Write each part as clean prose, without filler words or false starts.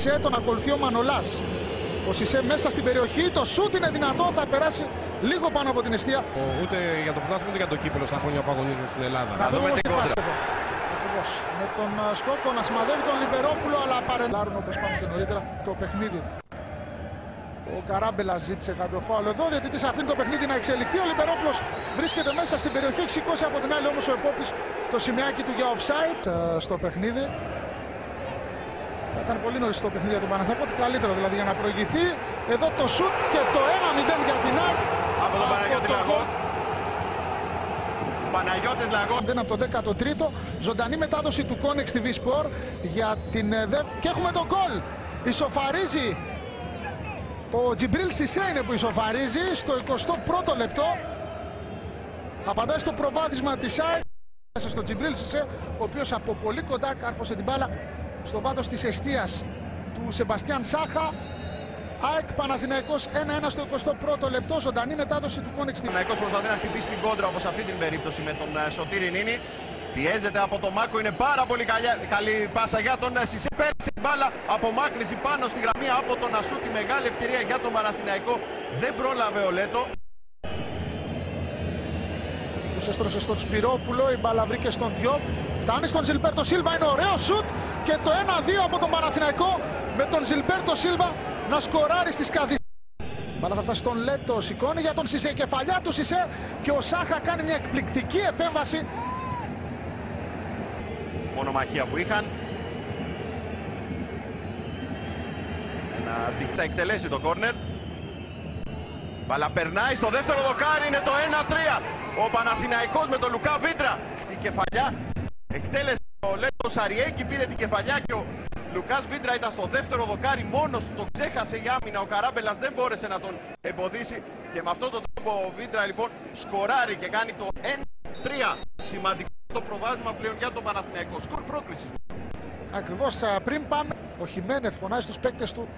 Σισε, τον ακολουθεί ο Μανολάς. Ο Σισε μέσα στην περιοχή, το σούτ είναι δυνατό, θα περάσει λίγο πάνω από την εστία. Ούτε για το πρωτάθλημα ούτε για το κύπελλο στα χρόνια που αγωνίζεται στην Ελλάδα. Να δούμε την κόντρα. Ακριβώς. Με τον Σκόκο να σημαδεύει τον Λιμπερόπουλο, αλλά παρελάρουν όπως πάμε και νωρίτερα το παιχνίδι. Ο Καράμπελας ζήτησε κάποιο φάουλ εδώ, διαιτητής αφήνει το παιχνίδι να εξελιχθεί. Ο Λιμπερόπουλος βρίσκεται μέσα στην περιοχή, έχει σηκώσει από την άλλη όμως ο επόπτης το σημαίακι του για offside στο παιχνίδι. Θα ήταν πολύ νωρίς το παιχνίδι για τον Παναθηναϊκό, καλύτερο δηλαδή για να προηγηθεί. Εδώ το σουτ και το 1-0 για την ΑΕΚ. Από τον Παναγιώτη Λαγό. Παναγιώτης Λαγό. Από το 13ο, ζωντανή μετάδοση του Κόνεξ TV Sport για την και έχουμε τον γκολ. Ισοφαρίζει. Ο Τζιμπρίλ Σισε είναι που ισοφαρίζει στο 21ο λεπτό. Απαντάει στο προβάδισμα της ΑΕΚ. Στον Τζιμπρίλ Σισε, ο οποίος από πολύ κοντά κάρφωσε την μπάλα στο βάθος της εστίας του Σεμπαστιάν Σάχα. ΑΕΚ Παναθηναϊκός 1-1 στο 21ο λεπτό, ζωντανή μετάδοση του Κόνεξ TV. Ο Παναθηναϊκός προσπαθεί να χτυπήσει την κόντρα όπως αυτή την περίπτωση με τον Σωτήρη Νίνη. Πιέζεται από τον Μάκο, είναι πάρα πολύ καλή πάσα για τον Σισε. Πέρασε την μπάλα, απομάκρυνση πάνω στη γραμμή από τον Ασούτη. Μεγάλη ευκαιρία για τον Παναθηναϊκό. Δεν πρόλαβε ο Λέτο. Τους έστρωσε στον Σπυρόπουλο, η μπάλα βρήκε στον Διόπ. Φτάνει στον Ζιλμπέρτο Σίλβα, είναι ωραίο σουτ και το 1-2 από τον Παναθηναϊκό με τον Ζιλμπέρτο Σίλβα να σκοράρει στις καθυστερήσεις. Μπάλα θα φτάσει στον Λέτο, σηκώνει για τον Σισε, η κεφαλιά του Σισε και ο Σάχα κάνει μια εκπληκτική επέμβαση. Μονομαχία που είχαν. Θα εκτελέσει το κόρνερ. Μπάλα περνάει στο δεύτερο δοκάρι, είναι το 1-3. Ο Παναθηναϊκός με τον Λουκά Βίτρα. Η κεφαλιά εκτέλεσε ο Λέτο Σαριέκη, πήρε την κεφαλιά και ο Λουκάς Βίτρα ήταν στο δεύτερο δοκάρι μόνος του, το ξέχασε η άμυνα. Ο Καράμπελας δεν μπόρεσε να τον εμποδίσει και με αυτόν τον τρόπο ο Βίτρα λοιπόν σκοράρει και κάνει το 1-3. Σημαντικό το προβάδισμα πλέον για τον Παναθηναϊκό. Σκορ πρόκρισης. Ακριβώς πριν πάμε, ο Χιμένεθ φωνάζει στους παίκτες του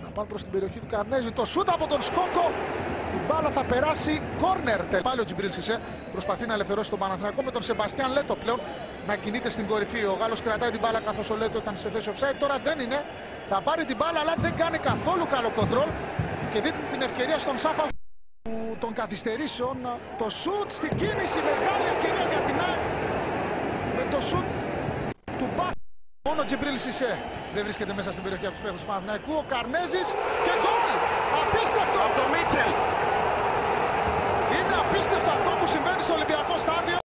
να πάνε προς την περιοχή του Καρνέζη. Το σούτ από τον Σκόκο. Η μπάλα θα περάσει κόρνερ. Πάλι ο Τζιμπρίλ Σισε προσπαθεί να ελευθερώσει τον Παναθηναϊκό με τον Σεμπαστιάν Λέτο πλέον να κινείται στην κορυφή. Ο Γάλλος κρατάει την μπάλα καθώς ο Λέτο ήταν σε θέση offside. Τώρα δεν είναι. Θα πάρει την μπάλα αλλά δεν κάνει καθόλου καλό κοντρόλ και δίνει την ευκαιρία στον Σάχα των καθυστερήσεων. Το σούτ στην κίνηση. Μεγάλη ευκαιρία για την ΑΕΚ με το σούτ του Μπακ. Μόνο ο Τζιμπρίλ Σισε δεν βρίσκεται μέσα στην περιοχή από τους παίκτες του Παναθηναϊκού. Ο Καρνέζης και γκολ! Απίστευτο! Από το Μίτσελ! Είναι απίστευτο αυτό που συμβαίνει στο Ολυμπιακό στάδιο.